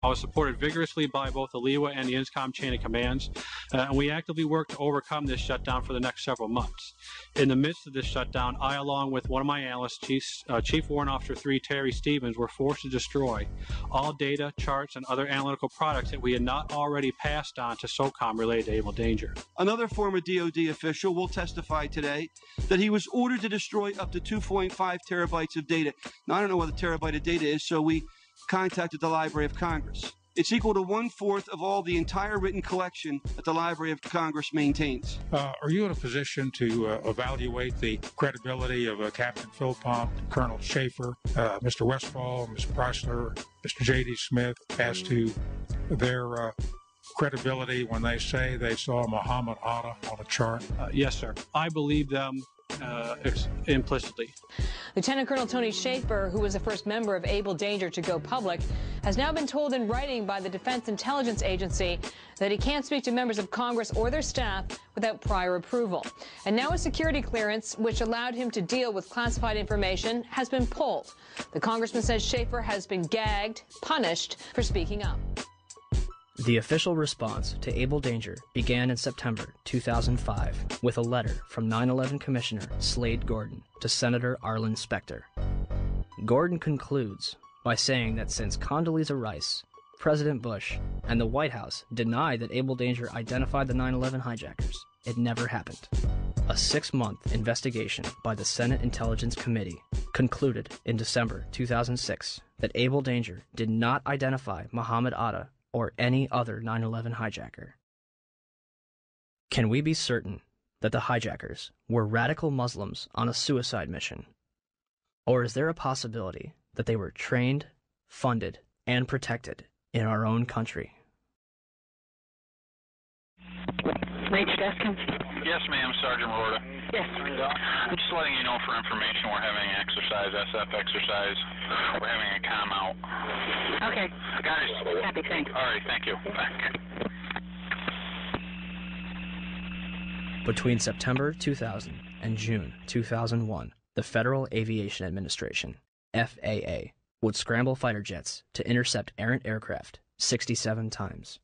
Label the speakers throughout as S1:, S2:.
S1: I was supported vigorously by both the LEWA and the INSCOM chain of commands, and we actively worked to overcome this shutdown for the next several months. In the midst of this shutdown, I, along with one of my analysts, Chief Warrant Officer 3 Terry Stevens, were forced to destroy all data, charts, and other analytical products that we had not already passed on to SOCOM related to Able Danger.
S2: Another former DoD official will testify today that he was ordered to destroy up to 2.5 terabytes of data. Now, I don't know what a terabyte of data is, so we contacted the Library of Congress. It's equal to 1/4 of all the entire written collection that the Library of Congress maintains.
S3: Are you in a position to evaluate the credibility of Captain Philpott, Colonel Schaefer, Mr. Westfall, Ms. Preissler, Mr. J.D. Smith as to their credibility when they say they saw Muhammad Atta on a chart?
S1: Yes, sir. I believe them implicitly.
S4: Lieutenant Colonel Tony Schaefer, who was the first member of Able Danger to go public, has now been told in writing by the Defense Intelligence Agency that he can't speak to members of Congress or their staff without prior approval. And now a security clearance, which allowed him to deal with classified information, has been pulled. The congressman says Schaefer has been gagged, punished for speaking up.
S5: The official response to Able Danger began in September 2005 with a letter from 9/11 Commissioner Slade Gordon to Senator Arlen Specter. Gordon concludes by saying that since Condoleezza Rice, President Bush, and the White House denied that Able Danger identified the 9/11 hijackers, it never happened. A 6-month investigation by the Senate Intelligence Committee concluded in December 2006 that Able Danger did not identify Muhammad Atta or any other 9/11 hijacker. Can we be certain that the hijackers were radical Muslims on a suicide mission? Or is there a possibility that they were trained, funded, and protected in our own country?
S6: Major Deskin?
S7: Yes, ma'am, Sergeant Rorta.
S6: Yes.
S7: I'm just letting you know for information we're having an exercise, SF exercise. We're having a comm out.
S6: Okay.
S7: Guys.
S6: Happy, thanks.
S7: All right, thank you. Back.
S5: Between September 2000 and June 2001, the Federal Aviation Administration, FAA, would scramble fighter jets to intercept errant aircraft 67 times.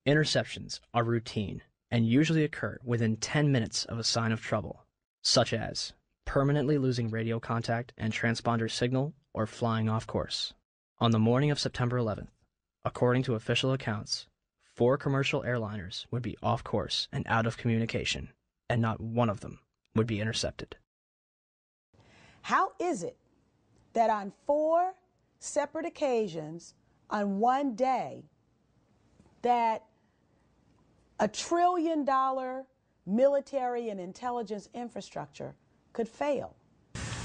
S5: Interceptions are routine and usually occur within 10 minutes of a sign of trouble, such as permanently losing radio contact and transponder signal or flying off course. On the morning of September 11th, according to official accounts, 4 commercial airliners would be off course and out of communication, and not one of them would be intercepted.
S8: How is it that on 4 separate occasions on one day that $1 trillion military and intelligence infrastructure could fail?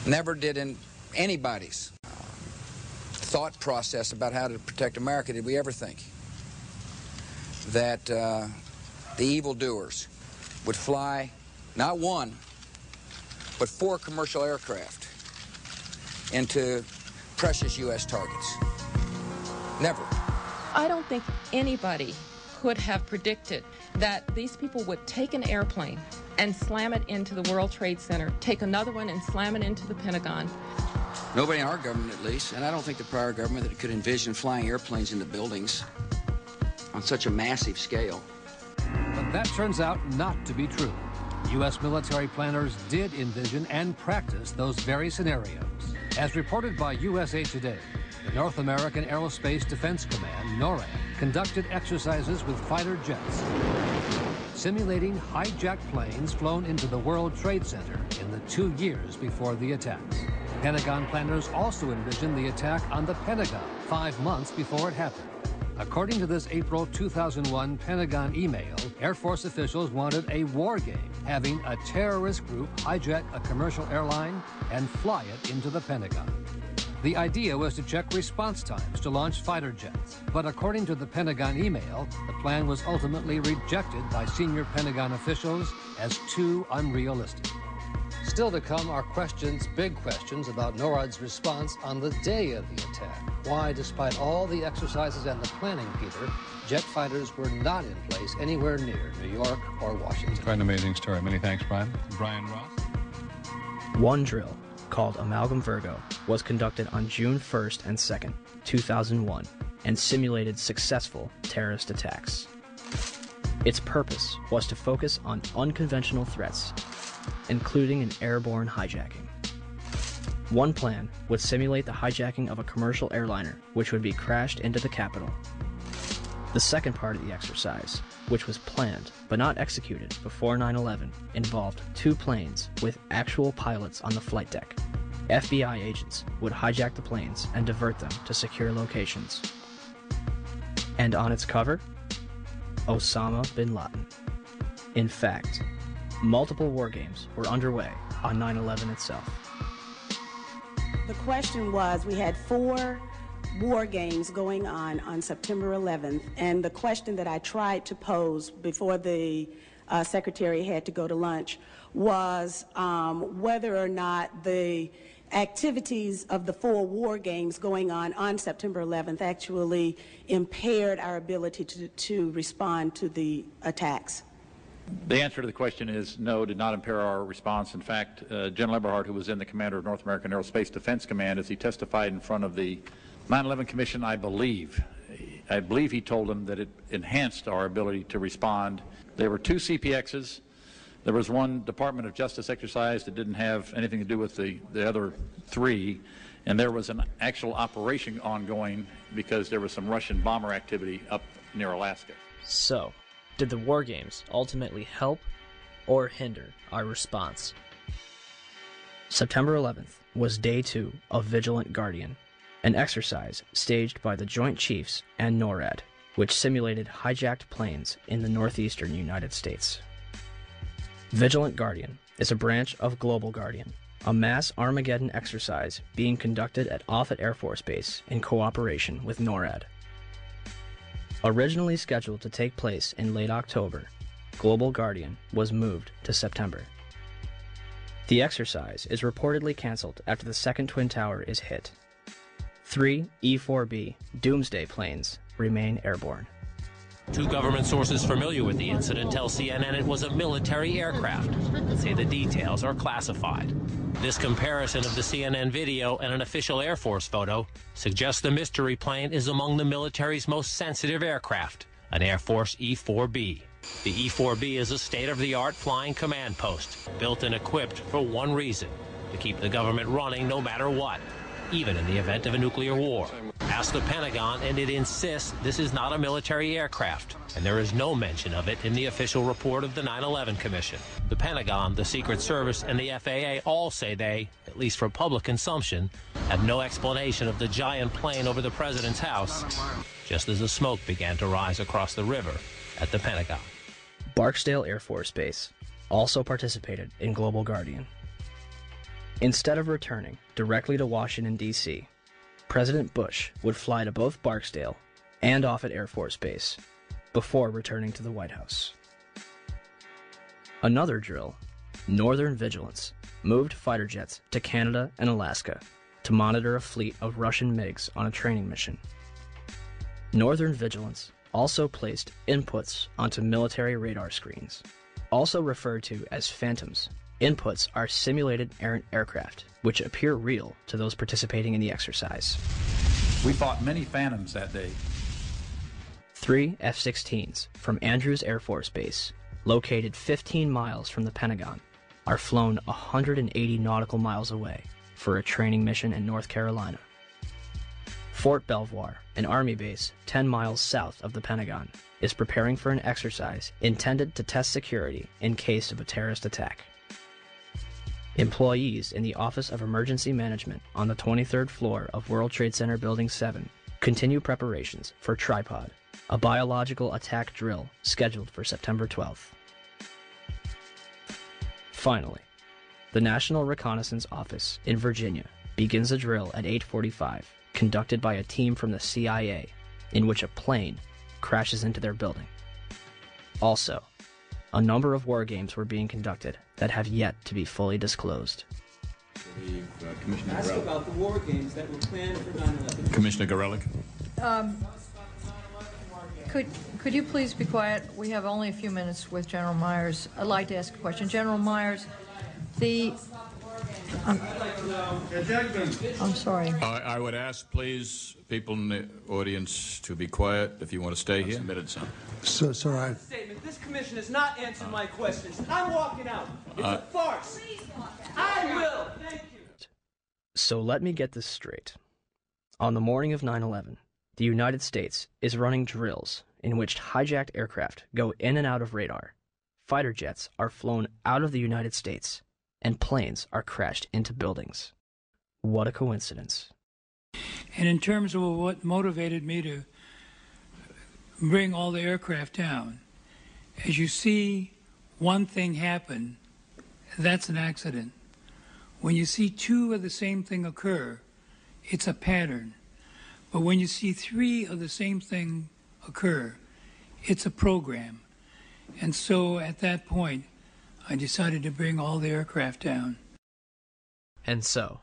S9: Never did in anybody's thought process about how to protect America did we ever think that the evildoers would fly not 1, but 4 commercial aircraft into precious U.S. targets. Never.
S10: I don't think anybody could have predicted that these people would take an airplane and slam it into the World Trade Center, take another one and slam it into the Pentagon.
S9: Nobody in our government, at least, and I don't think the prior government that could envision flying airplanes into buildings on such a massive scale.
S11: But that turns out not to be true. U.S. military planners did envision and practice those very scenarios. As reported by USA Today, the North American Aerospace Defense Command, NORAD, conducted exercises with fighter jets, simulating hijacked planes flown into the World Trade Center in the 2 years before the attacks. Pentagon planners also envisioned the attack on the Pentagon 5 months before it happened. According to this April 2001 Pentagon email, Air Force officials wanted a war game, having a terrorist group hijack a commercial airline and fly it into the Pentagon. The idea was to check response times to launch fighter jets, but according to the Pentagon email, the plan was ultimately rejected by senior Pentagon officials as too unrealistic. Still to come are questions, big questions, about NORAD's response on the day of the attack. Why, despite all the exercises and the planning, Peter, jet fighters were not in place anywhere near New York or Washington.
S12: Quite an amazing story. Many thanks, Brian. Brian Ross.
S5: One drill, called Amalgam Virgo, was conducted on June 1st and 2nd, 2001, and simulated successful terrorist attacks. Its purpose was to focus on unconventional threats, including an airborne hijacking. One plan would simulate the hijacking of a commercial airliner, which would be crashed into the Capitol. The second part of the exercise, which was planned but not executed before 9/11, involved 2 planes with actual pilots on the flight deck. FBI agents would hijack the planes and divert them to secure locations. And on its cover, Osama bin Laden. In fact, multiple war games were underway on 9/11 itself.
S13: The question was, we had 4 war games going on September 11th, and the question that I tried to pose before the Secretary had to go to lunch was whether or not the activities of the 4 war games going on September 11th actually impaired our ability to respond to the attacks.
S14: The answer to the question is no, did not impair our response. In fact, General Eberhart, who was then the commander of North American Aerospace Defense Command, as he testified in front of the 9/11 Commission, I believe he told them that it enhanced our ability to respond. There were 2 CPXs. There was 1 Department of Justice exercise that didn't have anything to do with the other 3, and there was an actual operation ongoing because there was some Russian bomber activity up near Alaska.
S5: So, did the war games ultimately help or hinder our response? September 11th was day 2 of Vigilant Guardian, an exercise staged by the Joint Chiefs and NORAD, which simulated hijacked planes in the northeastern United States. Vigilant Guardian is a branch of Global Guardian, a mass Armageddon exercise being conducted at Offutt Air Force Base in cooperation with NORAD. Originally scheduled to take place in late October, Global Guardian was moved to September. The exercise is reportedly canceled after the second Twin Tower is hit. 3 E-4B Doomsday planes remain airborne.
S15: 2 government sources familiar with the incident tell CNN it was a military aircraft, but say the details are classified. This comparison of the CNN video and an official Air Force photo suggests the mystery plane is among the military's most sensitive aircraft, an Air Force E-4B. The E-4B is a state-of-the-art flying command post, built and equipped for one reason: to keep the government running no matter what, even in the event of a nuclear war. Ask the Pentagon, and it insists this is not a military aircraft, and there is no mention of it in the official report of the 9/11 Commission. The Pentagon, the Secret Service, and the FAA all say they, at least for public consumption, have no explanation of the giant plane over the president's house, just as the smoke began to rise across the river at the Pentagon.
S5: Barksdale Air Force Base also participated in Global Guardian. Instead of returning directly to Washington, D.C., President Bush would fly to both Barksdale and Offutt Air Force Base before returning to the White House. Another drill, Northern Vigilance, moved fighter jets to Canada and Alaska to monitor a fleet of Russian MiGs on a training mission. Northern Vigilance also placed inputs onto military radar screens, also referred to as phantoms. Inputs are simulated errant aircraft, which appear real to those participating in the exercise.
S14: We fought many phantoms that day.
S5: 3 F-16s from Andrews Air Force Base, located 15 miles from the Pentagon, are flown 180 nautical miles away for a training mission in North Carolina. Fort Belvoir, an Army base 10 miles south of the Pentagon, is preparing for an exercise intended to test security in case of a terrorist attack. Employees in the Office of Emergency Management on the 23rd floor of World Trade Center Building 7 continue preparations for Tripod, a biological attack drill scheduled for September 12th. Finally, the National Reconnaissance Office in Virginia begins a drill at 8:45, conducted by a team from the CIA, in which a plane crashes into their building. Also, a number of war games were being conducted that have yet to be fully disclosed.
S16: Ask about the war games that were planned for 9/11.
S12: Commissioner Gorelick.
S17: Could you please be quiet? We have only a few minutes with General Myers. I'd like to ask a question. General Myers, the I'm sorry.
S18: I would ask, please, people in the audience to be quiet if you want to stay here. Submitted, son.
S19: So,
S16: Statement. This commission has not answered my questions. I'm walking out. It's a farce. I will. Thank you.
S5: So let me get this straight. On the morning of 9/11, the United States is running drills in which hijacked aircraft go in and out of radar. Fighter jets are flown out of the United States, and planes are crashed into buildings. What a coincidence.
S20: And in terms of what motivated me to bring all the aircraft down, as you see one thing happen, that's an accident. When you see two of the same thing occur, it's a pattern. But when you see three of the same thing occur, it's a program. And so at that point, I decided to bring all the aircraft down.
S5: And so,